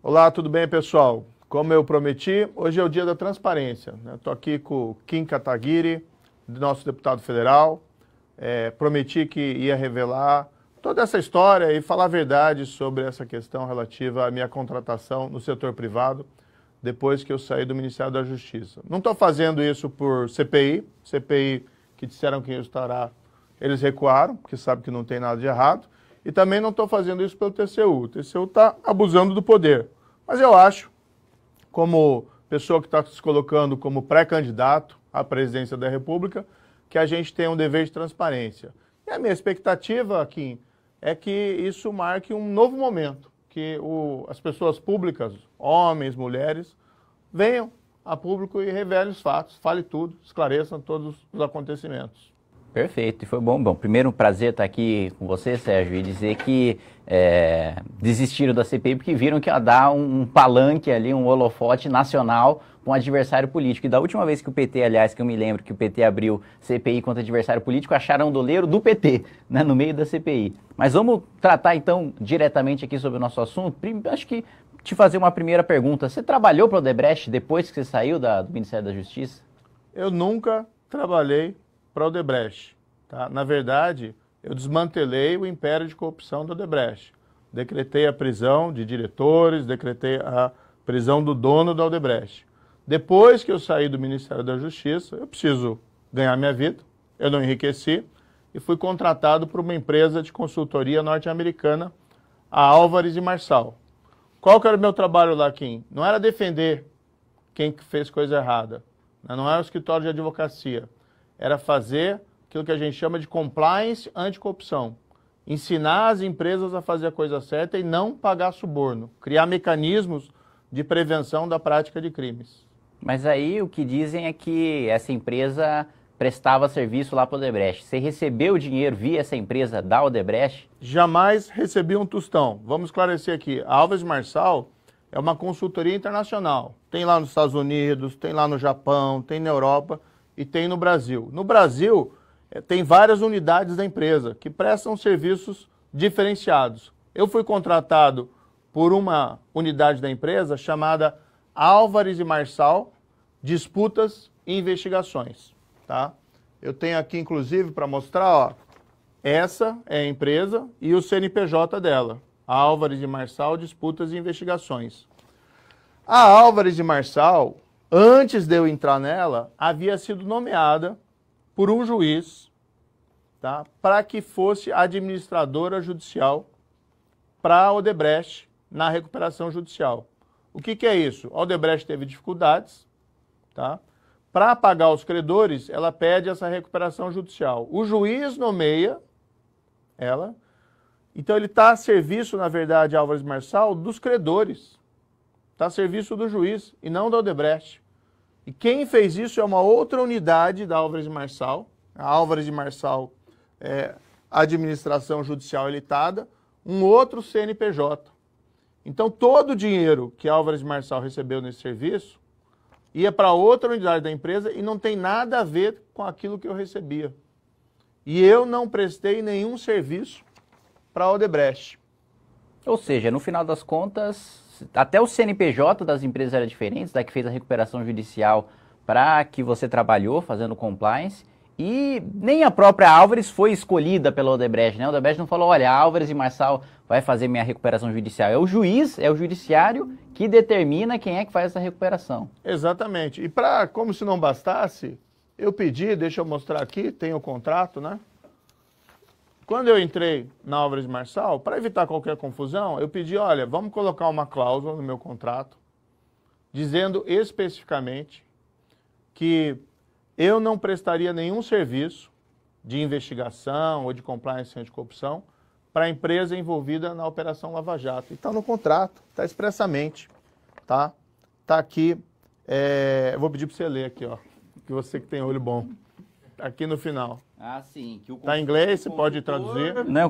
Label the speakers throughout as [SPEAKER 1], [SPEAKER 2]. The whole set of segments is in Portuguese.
[SPEAKER 1] Olá, tudo bem, pessoal? Como eu prometi, hoje é o dia da transparência. Estou aqui com o Kim Kataguiri, nosso deputado federal. Prometi que ia revelar toda essa história e falar a verdade sobre essa questão relativa à minha contratação no setor privado, depois que eu saí do Ministério da Justiça. Não estou fazendo isso por CPI que disseram que estará, eles recuaram, porque sabem que não tem nada de errado, e também não estou fazendo isso pelo TCU. O TCU está abusando do poder. Mas eu acho, como pessoa que está se colocando como pré-candidato à presidência da República, que a gente tem um dever de transparência. E a minha expectativa, Kim, é que isso marque um novo momento, que as pessoas públicas, homens, mulheres, venham a público e revelem os fatos, fale tudo, esclareçam todos os acontecimentos.
[SPEAKER 2] Perfeito, e foi bom. Bom, primeiro um prazer estar aqui com você, Sérgio, e dizer que desistiram da CPI porque viram que ia dar um palanque ali, um holofote nacional com um adversário político. E da última vez que o PT, aliás, que eu me lembro que o PT abriu CPI contra adversário político, acharam um doleiro do PT, né, no meio da CPI. Mas vamos tratar então diretamente aqui sobre o nosso assunto. Acho que te fazer uma primeira pergunta. Você trabalhou para o Odebrecht depois que você saiu do Ministério da Justiça?
[SPEAKER 1] Eu nunca trabalhei para o Odebrecht. Tá? Na verdade, eu desmantelei o império de corrupção do Odebrecht. Decretei a prisão de diretores, decretei a prisão do dono da Odebrecht. Depois que eu saí do Ministério da Justiça, eu preciso ganhar minha vida, eu não enriqueci, e fui contratado por uma empresa de consultoria norte-americana, a Álvares e Marçal. Qual que era o meu trabalho lá, Kim? Não era defender quem fez coisa errada, não era o escritório de advocacia. Era fazer aquilo que a gente chama de compliance anticorrupção. Ensinar as empresas a fazer a coisa certa e não pagar suborno. Criar mecanismos de prevenção da prática de crimes.
[SPEAKER 2] Mas aí o que dizem é que essa empresa prestava serviço lá para o Odebrecht. Você recebeu o dinheiro via essa empresa da Odebrecht?
[SPEAKER 1] Jamais recebi um tostão. Vamos esclarecer aqui. A Álvares Marçal é uma consultoria internacional. Tem lá nos Estados Unidos, tem lá no Japão, tem na Europa e tem no Brasil. No Brasil, tem várias unidades da empresa que prestam serviços diferenciados. Eu fui contratado por uma unidade da empresa chamada Álvares e Marçal Disputas e Investigações. Tá? Eu tenho aqui, inclusive, para mostrar, ó, essa é a empresa e o CNPJ dela. Álvares e Marçal Disputas e Investigações. A Álvares e Marçal, antes de eu entrar nela, havia sido nomeada por um juiz, tá, para que fosse administradora judicial para a Odebrecht na recuperação judicial. O que é isso? A Odebrecht teve dificuldades, tá? Para pagar os credores, ela pede essa recuperação judicial. O juiz nomeia ela, então ele está a serviço, na verdade, Álvares Marçal, dos credores. Está a serviço do juiz e não da Odebrecht. E quem fez isso é uma outra unidade da Álvares Marçal, a Álvares Marçal Administração Judicial Limitada, um outro CNPJ. Então todo o dinheiro que a Álvares Marçal recebeu nesse serviço ia para outra unidade da empresa e não tem nada a ver com aquilo que eu recebia. E eu não prestei nenhum serviço para a Odebrecht.
[SPEAKER 2] Ou seja, no final das contas, até o CNPJ das empresas era diferente, da que fez a recuperação judicial para que você trabalhou fazendo compliance, e nem a própria Álvares foi escolhida pela Odebrecht, né? A Odebrecht não falou, olha, a Álvares e Marçal vai fazer minha recuperação judicial. É o juiz, é o judiciário que determina quem é que faz essa recuperação.
[SPEAKER 1] Exatamente. E como se não bastasse, eu pedi, deixa eu mostrar aqui, tem o contrato, né? Quando eu entrei na Álvares Marçal, para evitar qualquer confusão, eu pedi, olha, vamos colocar uma cláusula no meu contrato, dizendo especificamente que eu não prestaria nenhum serviço de investigação ou de compliance anticorrupção para a empresa envolvida na Operação Lava Jato. E está no contrato, está expressamente, tá? Está aqui, eu vou pedir para você ler aqui, ó, que você que tem olho bom, aqui no final.
[SPEAKER 2] Ah, sim.
[SPEAKER 1] Está em inglês, você pode traduzir.
[SPEAKER 2] Né,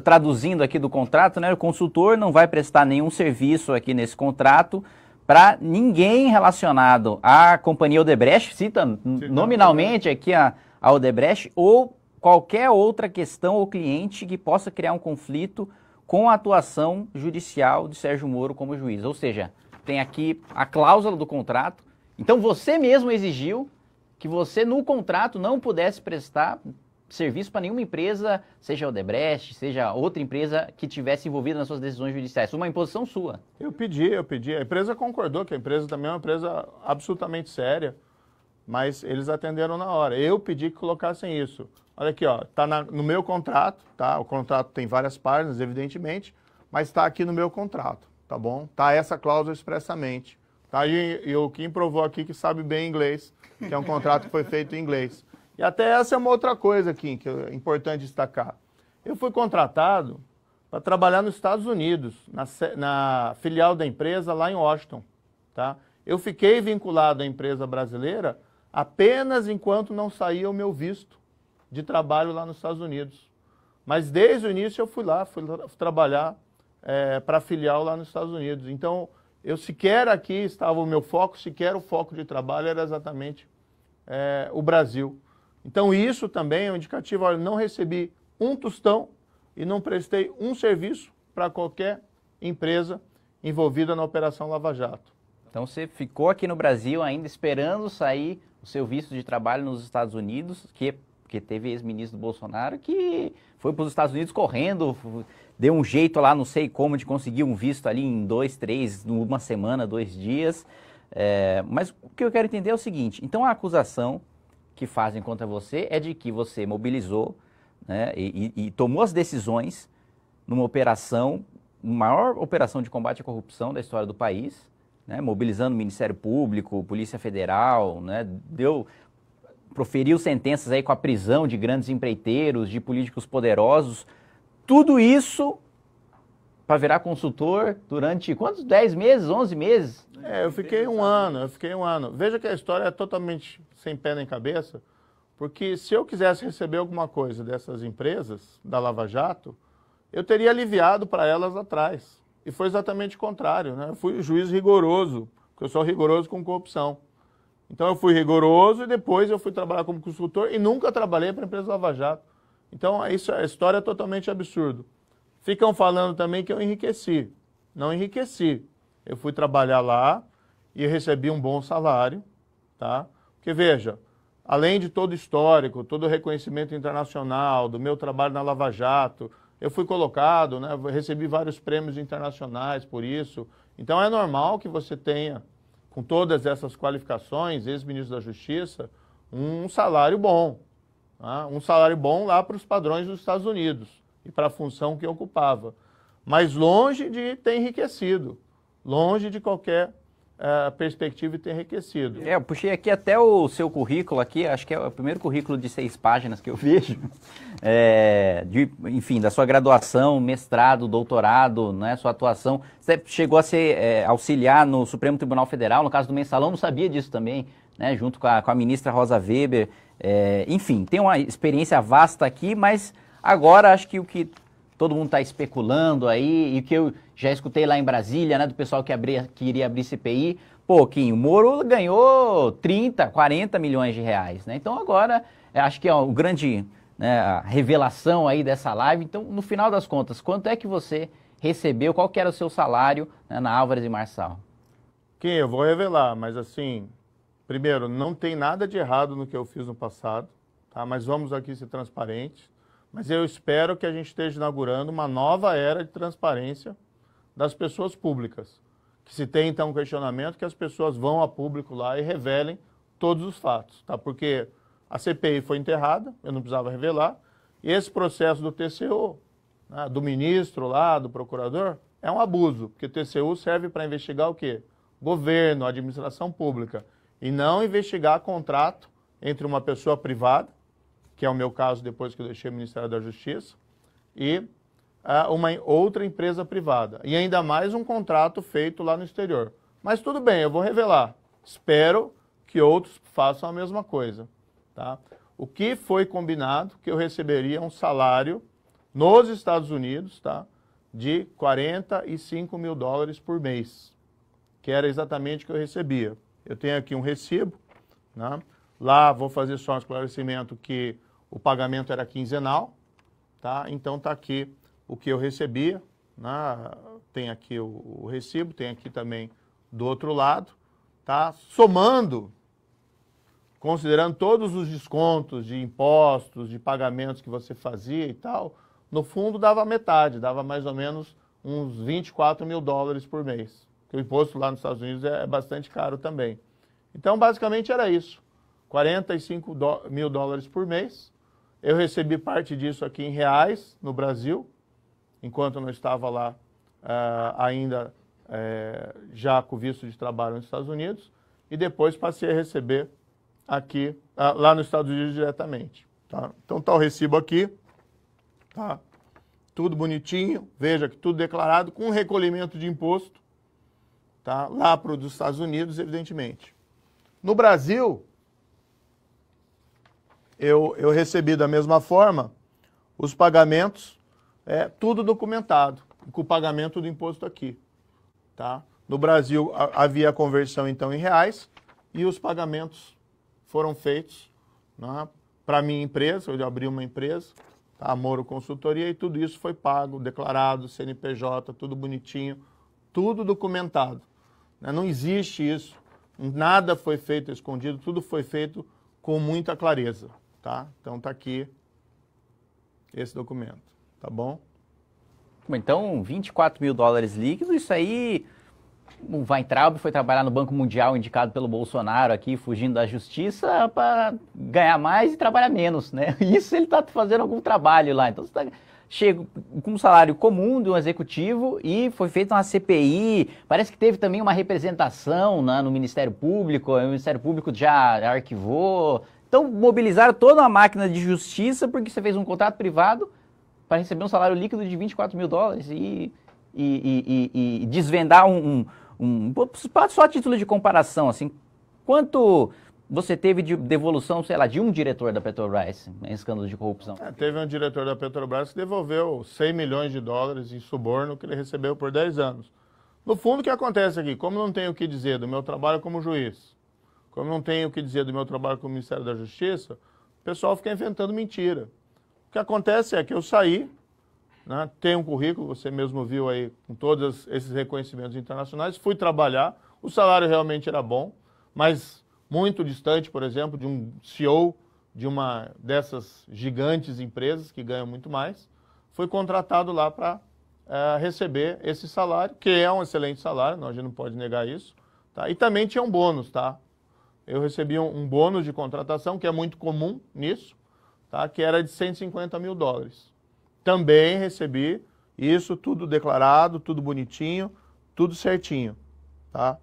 [SPEAKER 2] traduzindo aqui do contrato, né, o consultor não vai prestar nenhum serviço aqui nesse contrato para ninguém relacionado à companhia Odebrecht, cita nominalmente aqui a Odebrecht, ou qualquer outra questão ou cliente que possa criar um conflito com a atuação judicial de Sérgio Moro como juiz. Ou seja, tem aqui a cláusula do contrato. Então você mesmo exigiu que você no contrato não pudesse prestar serviço para nenhuma empresa, seja a Odebrecht, seja outra empresa que tivesse envolvida nas suas decisões judiciais. Uma imposição sua.
[SPEAKER 1] Eu pedi. A empresa concordou, que a empresa também é uma empresa absolutamente séria, mas eles atenderam na hora. Eu pedi que colocassem isso. Olha aqui, ó, tá no meu contrato, tá? O contrato tem várias páginas, evidentemente, mas está aqui no meu contrato, tá bom? Tá essa cláusula expressamente. Tá? E o Kim provou aqui que sabe bem inglês, que é um contrato que foi feito em inglês. E até essa é uma outra coisa, Kim, que é importante destacar. Eu fui contratado para trabalhar nos Estados Unidos, na filial da empresa lá em Washington, tá? Eu fiquei vinculado à empresa brasileira apenas enquanto não saía o meu visto de trabalho lá nos Estados Unidos. Mas desde o início eu fui trabalhar para a filial lá nos Estados Unidos. Então, eu sequer aqui estava o meu foco, sequer o foco de trabalho era exatamente o Brasil. Então, isso também é um indicativo. Olha, não recebi um tostão e não prestei um serviço para qualquer empresa envolvida na Operação Lava Jato.
[SPEAKER 2] Então, você ficou aqui no Brasil ainda esperando sair o seu visto de trabalho nos Estados Unidos, porque teve ex-ministro Bolsonaro que foi para os Estados Unidos correndo, deu um jeito lá, não sei como, de conseguir um visto ali em 2, 3, numa semana, 2 dias. Mas o que eu quero entender é o seguinte, então a acusação que fazem contra você é de que você mobilizou, né, e tomou as decisões numa operação, maior operação de combate à corrupção da história do país, né, mobilizando o Ministério Público, Polícia Federal, né, proferiu sentenças aí com a prisão de grandes empreiteiros, de políticos poderosos, tudo isso para virar consultor durante quantos? 10 meses, 11 meses?
[SPEAKER 1] Eu fiquei um ano. Veja que a história é totalmente sem pé nem cabeça, porque se eu quisesse receber alguma coisa dessas empresas, da Lava Jato, eu teria aliviado para elas atrás. E foi exatamente o contrário, né? Eu fui juiz rigoroso, porque eu sou rigoroso com corrupção. Então eu fui rigoroso e depois eu fui trabalhar como consultor e nunca trabalhei para a empresa Lava Jato. Então a história é totalmente absurda. Ficam falando também que eu enriqueci. Não enriqueci. Eu fui trabalhar lá e recebi um bom salário, tá? Porque veja, além de todo o histórico, todo o reconhecimento internacional do meu trabalho na Lava Jato, eu fui colocado, né? Recebi vários prêmios internacionais por isso. Então é normal que você tenha, com todas essas qualificações, ex-ministro da Justiça, um salário bom. Tá? Um salário bom lá para os padrões dos Estados Unidos e para a função que ocupava. Mas longe de ter enriquecido, longe de qualquer perspectiva de ter enriquecido.
[SPEAKER 2] Eu puxei aqui até o seu currículo aqui, acho que é o primeiro currículo de 6 páginas que eu vejo, enfim, da sua graduação, mestrado, doutorado, né, sua atuação. Você chegou a ser auxiliar no Supremo Tribunal Federal, no caso do Mensalão, não sabia disso também, né, junto com a ministra Rosa Weber. Enfim, tem uma experiência vasta aqui, mas agora acho que o que todo mundo está especulando aí, e que eu já escutei lá em Brasília, né, do pessoal que iria abrir CPI, Kim, o Moro ganhou 30, 40 milhões de reais, né? Então agora, acho que é o grande, né, a revelação aí dessa live. Então, no final das contas, quanto é que você recebeu, qual que era o seu salário, né, na Álvares e Marçal?
[SPEAKER 1] Kim, eu vou revelar, mas assim, primeiro, não tem nada de errado no que eu fiz no passado, tá? Mas vamos aqui ser transparentes. Mas eu espero que a gente esteja inaugurando uma nova era de transparência das pessoas públicas. Que se tem, então, um questionamento, que as pessoas vão a público lá e revelem todos os fatos. Tá? Porque a CPI foi enterrada, eu não precisava revelar, e esse processo do TCU, né, do ministro lá, do procurador, é um abuso, porque o TCU serve para investigar o quê? Governo, administração pública, e não investigar contrato entre uma pessoa privada, que é o meu caso depois que eu deixei o Ministério da Justiça, e uma outra empresa privada. E ainda mais um contrato feito lá no exterior. Mas tudo bem, eu vou revelar. Espero que outros façam a mesma coisa. Tá? O que foi combinado, que eu receberia um salário nos Estados Unidos, tá, de $45 mil por mês, que era exatamente o que eu recebia. Eu tenho aqui um recibo, né? Lá vou fazer só um esclarecimento que o pagamento era quinzenal, tá? Então está aqui o que eu recebia, né? Tem aqui o recibo, tem aqui também do outro lado, tá? Somando, considerando todos os descontos de impostos, de pagamentos que você fazia e tal, no fundo dava metade, dava mais ou menos uns 24 mil dólares por mês. Porque o imposto lá nos Estados Unidos é bastante caro também. Então, basicamente era isso. 45 mil dólares por mês. Eu recebi parte disso aqui em reais, no Brasil, enquanto eu não estava lá ainda já com visto de trabalho nos Estados Unidos. E depois passei a receber aqui, lá nos Estados Unidos diretamente. Tá? Então está o recibo aqui. Tá? Tudo bonitinho. Veja que tudo declarado com recolhimento de imposto. Tá? Lá para os Estados Unidos, evidentemente. No Brasil, eu recebi da mesma forma os pagamentos, tudo documentado, com o pagamento do imposto aqui. Tá? No Brasil, havia a conversão, então, em reais, e os pagamentos foram feitos, né, para a minha empresa. Eu abri uma empresa, tá? Moro Consultoria, e tudo isso foi pago, declarado, CNPJ, tudo bonitinho, tudo documentado. Né? Não existe isso, nada foi feito escondido, tudo foi feito com muita clareza. Tá? Então está aqui esse documento, tá bom?
[SPEAKER 2] Então, 24 mil dólares líquidos, isso aí, o Weintraub foi trabalhar no Banco Mundial indicado pelo Bolsonaro aqui, fugindo da justiça para ganhar mais e trabalhar menos, né? Isso ele está fazendo algum trabalho lá. Então, você chega com um salário comum de um executivo e foi feita uma CPI, parece que teve também uma representação, né, no Ministério Público, o Ministério Público já arquivou. Então, mobilizaram toda uma máquina de justiça porque você fez um contrato privado para receber um salário líquido de 24 mil dólares e desvendar só a título de comparação, assim, quanto você teve de devolução, sei lá, de um diretor da Petrobras em escândalo de corrupção?
[SPEAKER 1] Teve um diretor da Petrobras que devolveu 100 milhões de dólares em suborno que ele recebeu por 10 anos. No fundo, o que acontece aqui? Como não tenho o que dizer do meu trabalho como juiz, como não tenho o que dizer do meu trabalho com o Ministério da Justiça, o pessoal fica inventando mentira. O que acontece é que eu saí, né, tenho um currículo, você mesmo viu aí, com todos esses reconhecimentos internacionais, fui trabalhar, o salário realmente era bom, mas muito distante, por exemplo, de um CEO de uma dessas gigantes empresas que ganham muito mais. Fui contratado lá para receber esse salário, que é um excelente salário, a gente não pode negar isso. Tá? E também tinha um bônus, tá? Eu recebi um bônus de contratação, que é muito comum nisso, tá? Que era de 150 mil dólares. Também recebi isso, tudo declarado, tudo bonitinho, tudo certinho. Tá?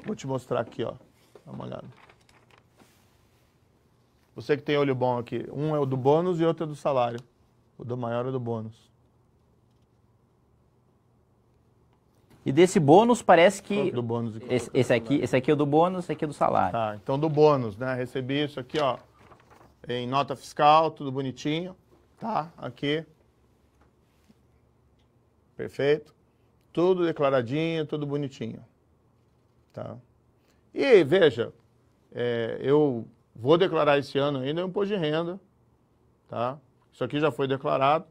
[SPEAKER 1] Vou te mostrar aqui, ó. Dá uma olhada. Você que tem olho bom aqui, um é o do bônus e outro é do salário. O do maior é do bônus.
[SPEAKER 2] E desse bônus parece que
[SPEAKER 1] do bônus
[SPEAKER 2] esse aqui é o do bônus, esse aqui é do salário.
[SPEAKER 1] Tá, então do bônus, né? Recebi isso aqui, ó, em nota fiscal, tudo bonitinho, tá? Aqui. Perfeito. Tudo declaradinho, tudo bonitinho. Tá? E veja, eu vou declarar esse ano ainda o imposto de renda, tá? Isso aqui já foi declarado,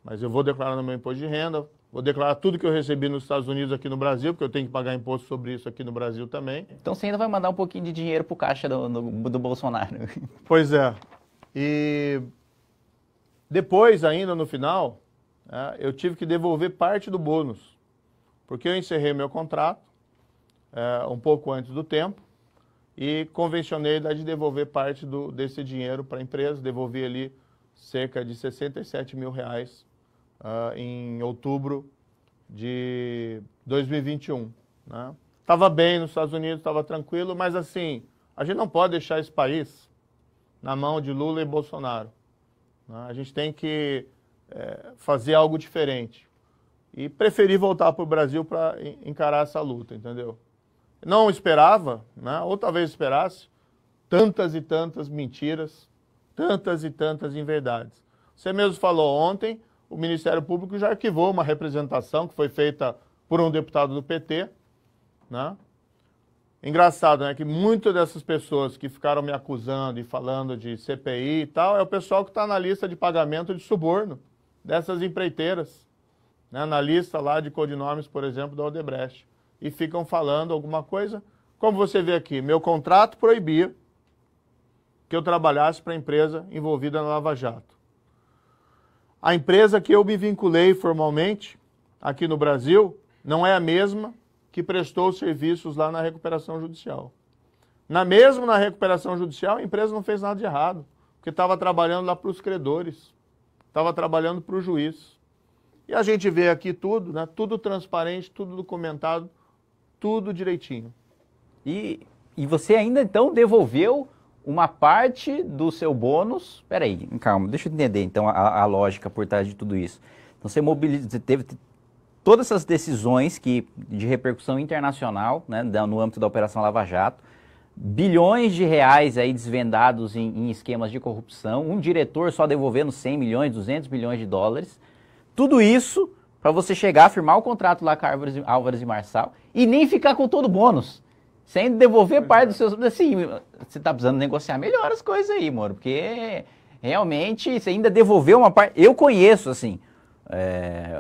[SPEAKER 1] mas eu vou declarar no meu imposto de renda. Vou declarar tudo que eu recebi nos Estados Unidos aqui no Brasil, porque eu tenho que pagar imposto sobre isso aqui no Brasil também.
[SPEAKER 2] Então você ainda vai mandar um pouquinho de dinheiro pro caixa do Bolsonaro.
[SPEAKER 1] Pois é. E depois, ainda no final, eu tive que devolver parte do bônus, porque eu encerrei meu contrato um pouco antes do tempo e convencionei de devolver parte desse dinheiro para a empresa. Devolvi ali cerca de 67 mil reais em outubro de 2021. Né? Estava bem nos Estados Unidos, estava tranquilo, mas assim, a gente não pode deixar esse país na mão de Lula e Bolsonaro. Né? A gente tem que fazer algo diferente. E preferi voltar para o Brasil para encarar essa luta, entendeu? Não esperava, né? Ou talvez esperasse, tantas e tantas mentiras, tantas e tantas inverdades. Você mesmo falou ontem, o Ministério Público já arquivou uma representação que foi feita por um deputado do PT, né? Engraçado, né, que muitas dessas pessoas que ficaram me acusando e falando de CPI e tal, é o pessoal que está na lista de pagamento de suborno dessas empreiteiras. né, na lista lá de codinomes, por exemplo, da Odebrecht. E ficam falando alguma coisa. Como você vê aqui, meu contrato proibia que eu trabalhasse para a empresa envolvida na Lava Jato. A empresa que eu me vinculei formalmente aqui no Brasil não é a mesma que prestou os serviços lá na recuperação judicial. Mesmo na recuperação judicial, a empresa não fez nada de errado, porque estava trabalhando lá para os credores, estava trabalhando para o juiz. E a gente vê aqui tudo, né? Tudo transparente, tudo documentado, tudo direitinho.
[SPEAKER 2] E você ainda então devolveu uma parte do seu bônus. Peraí, calma, deixa eu entender então a lógica por trás de tudo isso. Então você teve todas essas decisões de repercussão internacional, né, no âmbito da Operação Lava Jato, bilhões de reais aí desvendados em esquemas de corrupção, um diretor só devolvendo 100 milhões, 200 milhões de dólares. Tudo isso para você chegar a firmar o contrato lá com a Álvares e Marçal e nem ficar com todo o bônus. Sem devolver parte dos seus... Assim, você tá precisando negociar melhor as coisas aí, Moro, porque realmente você ainda devolveu uma parte... Eu conheço, assim,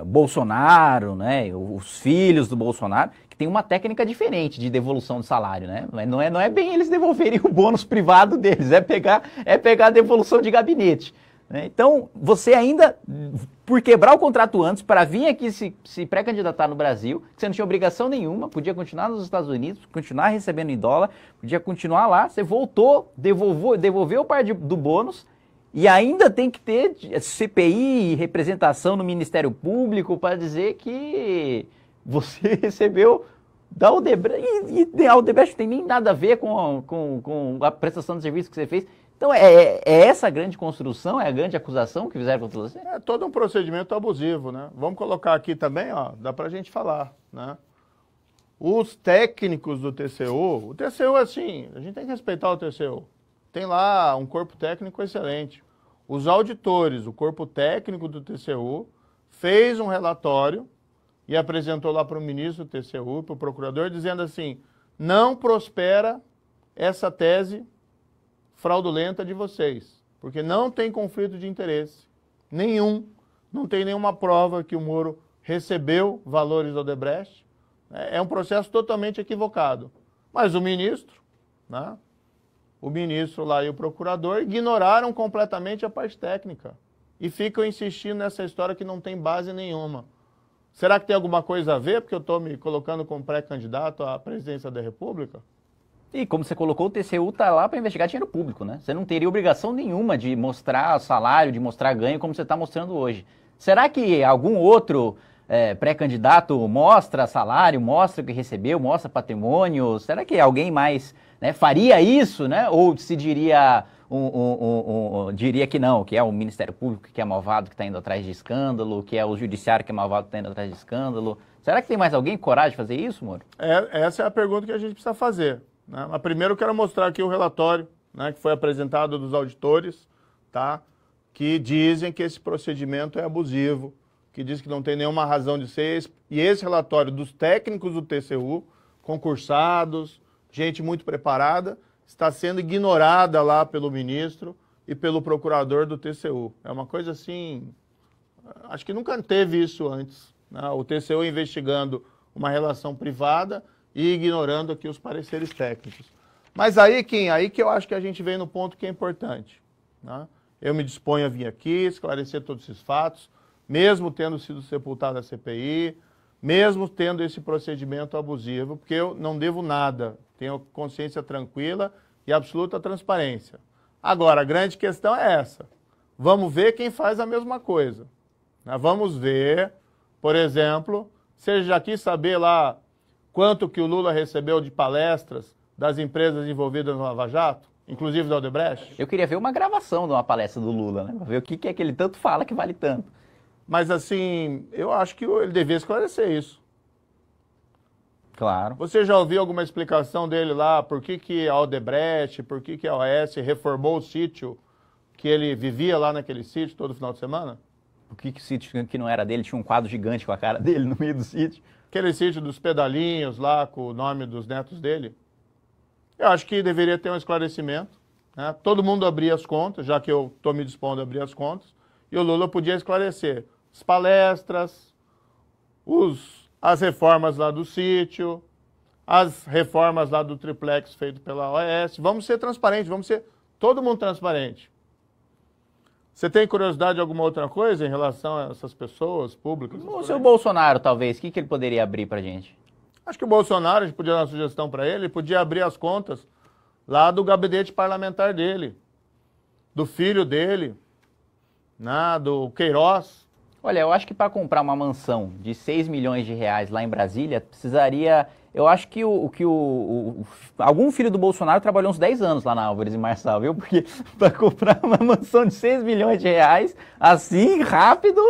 [SPEAKER 2] Bolsonaro, né, os filhos do Bolsonaro, que tem uma técnica diferente de devolução de salário, né? Não é bem eles devolverem o bônus privado deles, é pegar a devolução de gabinete. Né? Então, você ainda, por quebrar o contrato antes, para vir aqui se pré-candidatar no Brasil, que você não tinha obrigação nenhuma, podia continuar nos Estados Unidos, continuar recebendo em dólar, podia continuar lá, você voltou, devolveu parte do bônus, e ainda tem que ter CPI e representação no Ministério Público para dizer que você recebeu da Odebrecht. E a Odebrecht não tem nem nada a ver com a prestação de serviço que você fez. Então é essa a grande construção, é a grande acusação que fizeram contra você?
[SPEAKER 1] É todo um procedimento abusivo, né? Vamos colocar aqui também, ó, dá pra gente falar, né? Os técnicos do TCU, o TCU, assim, a gente tem que respeitar o TCU. Tem lá um corpo técnico excelente. Os auditores, o corpo técnico do TCU, fez um relatório e apresentou lá para o ministro do TCU, para o procurador, dizendo assim, não prospera essa tese fraudulenta de vocês, porque não tem conflito de interesse nenhum, não tem nenhuma prova que o Moro recebeu valores da Odebrecht, é um processo totalmente equivocado. Mas o ministro, né? O ministro lá e o procurador ignoraram completamente a parte técnica e ficam insistindo nessa história que não tem base nenhuma. Será que tem alguma coisa a ver porque eu estou me colocando como pré-candidato à presidência da República?
[SPEAKER 2] E como você colocou, o TCU está lá para investigar dinheiro público, né? Você não teria obrigação nenhuma de mostrar salário, de mostrar ganho como você está mostrando hoje. Será que algum outro pré-candidato mostra salário, mostra o que recebeu, mostra patrimônio? Será que alguém mais... né, faria isso, né? Ou se diria que não, que é o Ministério Público que é malvado, que está indo atrás de escândalo, que é o Judiciário que é malvado, que está indo atrás de escândalo. Será que tem mais alguém com coragem de fazer isso, Moro?
[SPEAKER 1] Essa é a pergunta que a gente precisa fazer, né? Mas primeiro eu quero mostrar aqui o relatório, né, que foi apresentado dos auditores, tá? Que dizem que esse procedimento é abusivo, que diz que não tem nenhuma razão de ser. E esse relatório dos técnicos do TCU, concursados, gente muito preparada, está sendo ignorada lá pelo ministro e pelo procurador do TCU. É uma coisa assim, acho que nunca teve isso antes, né? O TCU investigando uma relação privada e ignorando aqui os pareceres técnicos. Mas aí, Kim, aí que eu acho que a gente vem no ponto que é importante, né? Eu me disponho a vir aqui, esclarecer todos esses fatos, mesmo tendo sido sepultada a CPI, mesmo tendo esse procedimento abusivo, porque eu não devo nada, tenho consciência tranquila e absoluta transparência. Agora, a grande questão é essa. Vamos ver quem faz a mesma coisa. Vamos ver, por exemplo, você já quis saber lá quanto que o Lula recebeu de palestras das empresas envolvidas no Lava Jato, inclusive da Odebrecht?
[SPEAKER 2] Eu queria ver uma gravação de uma palestra do Lula, né? Pra ver o que é que ele tanto fala que vale tanto.
[SPEAKER 1] Mas assim, eu acho que ele devia esclarecer isso.
[SPEAKER 2] Claro.
[SPEAKER 1] Você já ouviu alguma explicação dele lá, por que a Odebrecht, por que a OAS reformou o sítio que ele vivia lá naquele sítio todo final de semana?
[SPEAKER 2] Por que o sítio que não era dele tinha um quadro gigante com a cara dele no meio do sítio?
[SPEAKER 1] Aquele sítio dos pedalinhos lá, com o nome dos netos dele. Eu acho que deveria ter um esclarecimento, né? Todo mundo abria as contas, já que eu estou me dispondo a abrir as contas, e o Lula podia esclarecer as palestras, as reformas lá do sítio, as reformas lá do triplex feito pela OAS. Vamos ser transparentes, vamos ser todo mundo transparente. Você tem curiosidade de alguma outra coisa em relação a essas pessoas públicas?
[SPEAKER 2] O seu Bolsonaro, talvez, o que ele poderia abrir para a gente?
[SPEAKER 1] Acho que o Bolsonaro, a gente podia dar uma sugestão para ele podia abrir as contas lá do gabinete parlamentar dele, do filho dele, né, do Queiroz.
[SPEAKER 2] Olha, eu acho que para comprar uma mansão de 6 milhões de reais lá em Brasília, precisaria... Eu acho que algum filho do Bolsonaro trabalhou uns 10 anos lá na Álvares e Marçal, viu? Porque para comprar uma mansão de 6 milhões de reais, assim, rápido,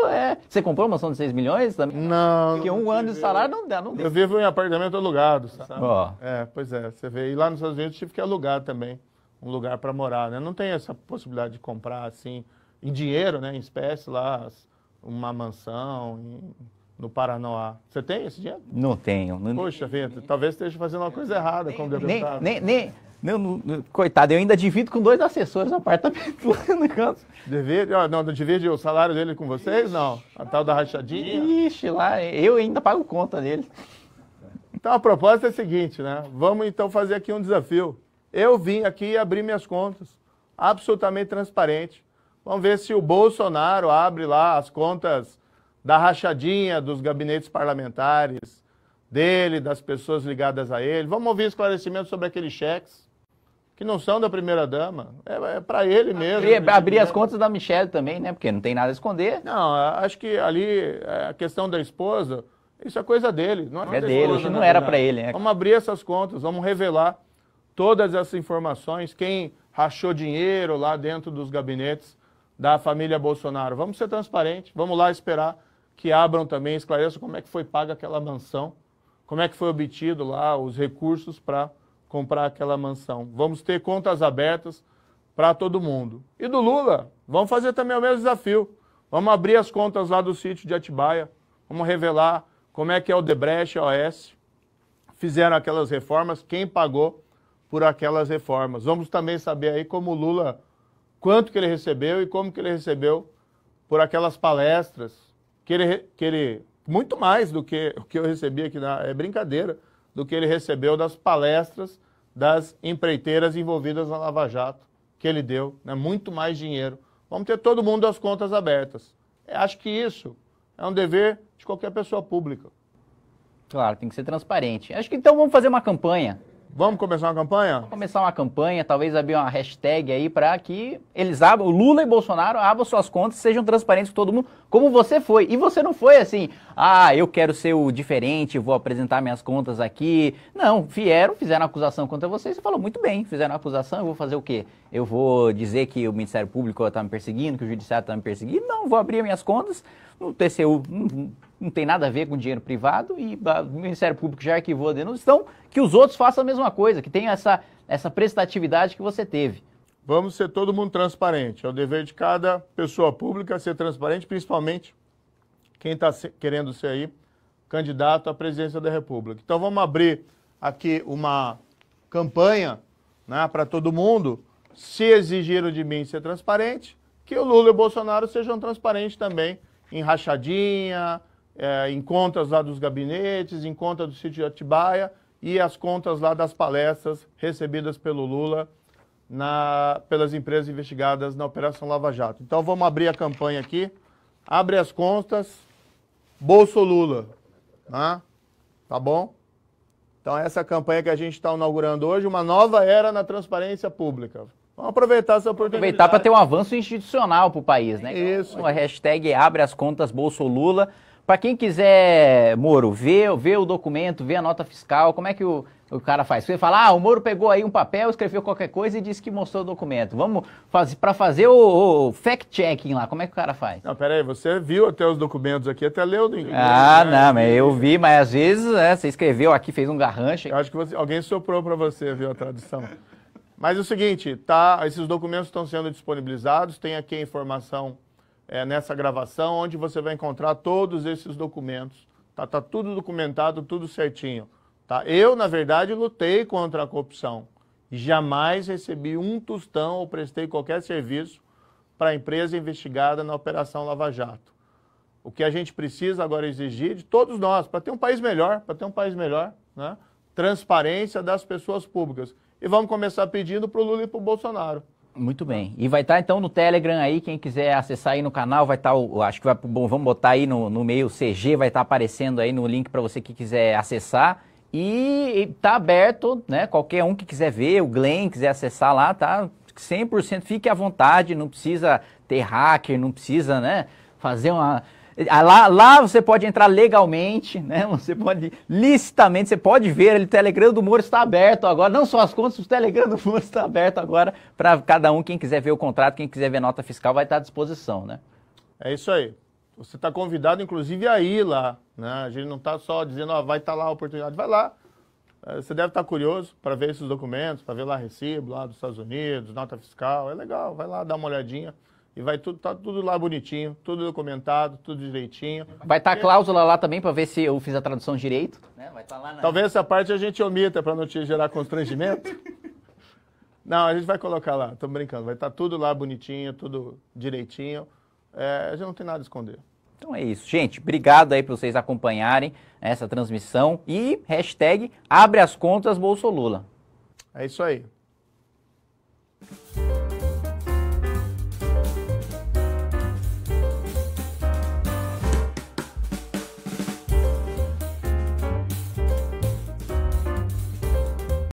[SPEAKER 2] Você comprou uma mansão de 6 milhões também?
[SPEAKER 1] Não.
[SPEAKER 2] Porque um ano de salário não dá.
[SPEAKER 1] Eu vivo em apartamento alugado, sabe?
[SPEAKER 2] Ó.
[SPEAKER 1] Pois é, você vê. E lá nos Estados Unidos tive que alugar também um lugar para morar, né? Não tem essa possibilidade de comprar, assim, em dinheiro, né? Em espécie lá, uma mansão no Paranoá. Você tem esse dinheiro?
[SPEAKER 2] Não tenho.
[SPEAKER 1] Poxa vida, talvez esteja fazendo uma coisa errada como deputado.
[SPEAKER 2] Coitado, eu ainda divido com 2 assessores o apartamento lá no canto.
[SPEAKER 1] Divide o salário dele com vocês? Não. A tal da rachadinha?
[SPEAKER 2] Ixi, lá, eu ainda pago conta dele.
[SPEAKER 1] Então a proposta é a seguinte, né? Vamos então fazer aqui um desafio. Eu vim aqui abrir minhas contas, absolutamente transparente. Vamos ver se o Bolsonaro abre lá as contas da rachadinha dos gabinetes parlamentares, dele, das pessoas ligadas a ele. Vamos ouvir esclarecimentos sobre aqueles cheques, que não são da primeira-dama. É para ele mesmo.
[SPEAKER 2] Abrir as contas da Michelle também, né? Porque não tem nada a esconder.
[SPEAKER 1] Não, acho que ali a questão da esposa, isso é coisa dele. Não
[SPEAKER 2] é dele, hoje não era para ele, né?
[SPEAKER 1] Vamos abrir essas contas, vamos revelar todas essas informações, quem rachou dinheiro lá dentro dos gabinetes da família Bolsonaro. Vamos ser transparentes, vamos lá esperar que abram também, esclareçam como é que foi paga aquela mansão, como é que foi obtido lá os recursos para comprar aquela mansão. Vamos ter contas abertas para todo mundo. E do Lula, vamos fazer também o mesmo desafio. Vamos abrir as contas lá do sítio de Atibaia, vamos revelar como é que a Odebrecht e a OAS fizeram aquelas reformas, quem pagou por aquelas reformas. Vamos também saber aí como o Lula, quanto que ele recebeu e como que ele recebeu por aquelas palestras, que ele muito mais do que o que eu recebi aqui, é brincadeira, do que ele recebeu das palestras das empreiteiras envolvidas na Lava Jato, que ele deu, né? Muito mais dinheiro. Vamos ter todo mundo as contas abertas. Eu acho que isso é um dever de qualquer pessoa pública.
[SPEAKER 2] Claro, tem que ser transparente. Acho que então vamos fazer uma campanha.
[SPEAKER 1] Vamos começar uma campanha?
[SPEAKER 2] Vamos começar uma campanha, talvez abrir uma hashtag aí para que eles abram, o Lula e Bolsonaro abram suas contas, sejam transparentes com todo mundo, como você foi. E você não foi assim, eu quero ser o diferente, vou apresentar minhas contas aqui. Não, fizeram acusação contra você e você falou, muito bem, fizeram acusação, eu vou fazer o quê? Eu vou dizer que o Ministério Público está me perseguindo, que o Judiciário está me perseguindo? Não, vou abrir minhas contas, no TCU não tem nada a ver com dinheiro privado e o Ministério Público já arquivou a denúncia, então que os outros façam a mesma coisa, que tenham essa prestatividade que você teve.
[SPEAKER 1] Vamos ser todo mundo transparente. É o dever de cada pessoa pública ser transparente, principalmente quem está querendo ser aí candidato à presidência da República. Então vamos abrir aqui uma campanha, né, para todo mundo, se exigiram de mim ser transparente, que o Lula e o Bolsonaro sejam transparentes também em rachadinha, em contas lá dos gabinetes, em conta do sítio de Atibaia e as contas lá das palestras recebidas pelo Lula pelas empresas investigadas na Operação Lava Jato. Então vamos abrir a campanha aqui. Abre as contas, Bolso-Lula. Né? Tá bom? Então essa é a campanha que a gente está inaugurando hoje, uma nova era na transparência pública. Vamos aproveitar essa oportunidade.
[SPEAKER 2] Aproveitar para ter um avanço institucional para o país, né?
[SPEAKER 1] Isso.
[SPEAKER 2] Então, a hashtag abre as contas Bolso-Lula. Para quem quiser, Moro, ver o documento, ver a nota fiscal, como é que o cara faz? Você fala, o Moro pegou aí um papel, escreveu qualquer coisa e disse que mostrou o documento. Vamos para fazer o fact-checking lá, como é que o cara faz?
[SPEAKER 1] Não, peraí, você viu até os documentos aqui, até leu do inglês.
[SPEAKER 2] Não, mas eu vi, mas às vezes você escreveu aqui, fez um garrancho.
[SPEAKER 1] Eu acho que alguém soprou para você, viu, a tradução. Mas é o seguinte, esses documentos estão sendo disponibilizados, tem aqui a informação nessa gravação, onde você vai encontrar todos esses documentos. Tá tudo documentado, tudo certinho. Tá? Eu, na verdade, lutei contra a corrupção. Jamais recebi um tostão ou prestei qualquer serviço para a empresa investigada na Operação Lava Jato. O que a gente precisa agora exigir de todos nós, para ter um país melhor, né? Transparência das pessoas públicas. E vamos começar pedindo para o Lula e para o Bolsonaro.
[SPEAKER 2] Muito bem. E vai estar então no Telegram aí, quem quiser acessar aí no canal, vai estar, acho que vamos botar aí no meio CG, vai estar aparecendo aí no link para você que quiser acessar. E tá aberto, né? Qualquer um que quiser ver, o Glenn quiser acessar lá, tá 100%, fique à vontade, não precisa ter hacker, não precisa, né, fazer uma... Lá você pode entrar legalmente, né? Você pode, licitamente, você pode ver, o Telegram do Moro está aberto agora, não só as contas, o Telegram do Moro está aberto agora para cada um, quem quiser ver o contrato, quem quiser ver a nota fiscal, vai estar à disposição, né?
[SPEAKER 1] É isso aí. Você está convidado, inclusive, a ir lá, né? A gente não está só dizendo, ó, vai estar lá a oportunidade, vai lá. Você deve estar curioso para ver esses documentos, para ver lá recibo, lá dos Estados Unidos, nota fiscal, é legal, vai lá dar uma olhadinha. E vai tudo, tá tudo lá bonitinho, tudo documentado, tudo direitinho.
[SPEAKER 2] Vai estar a cláusula lá também para ver se eu fiz a tradução direito. Né? Vai estar lá na...
[SPEAKER 1] Talvez essa parte a gente omita para não te gerar constrangimento. Não, a gente vai colocar lá, estamos brincando. Vai estar tudo lá bonitinho, tudo direitinho. A gente não tem nada a esconder.
[SPEAKER 2] Então é isso. Gente, obrigado aí por vocês acompanharem essa transmissão. E hashtag abre as contas Bolsolula.
[SPEAKER 1] É isso aí.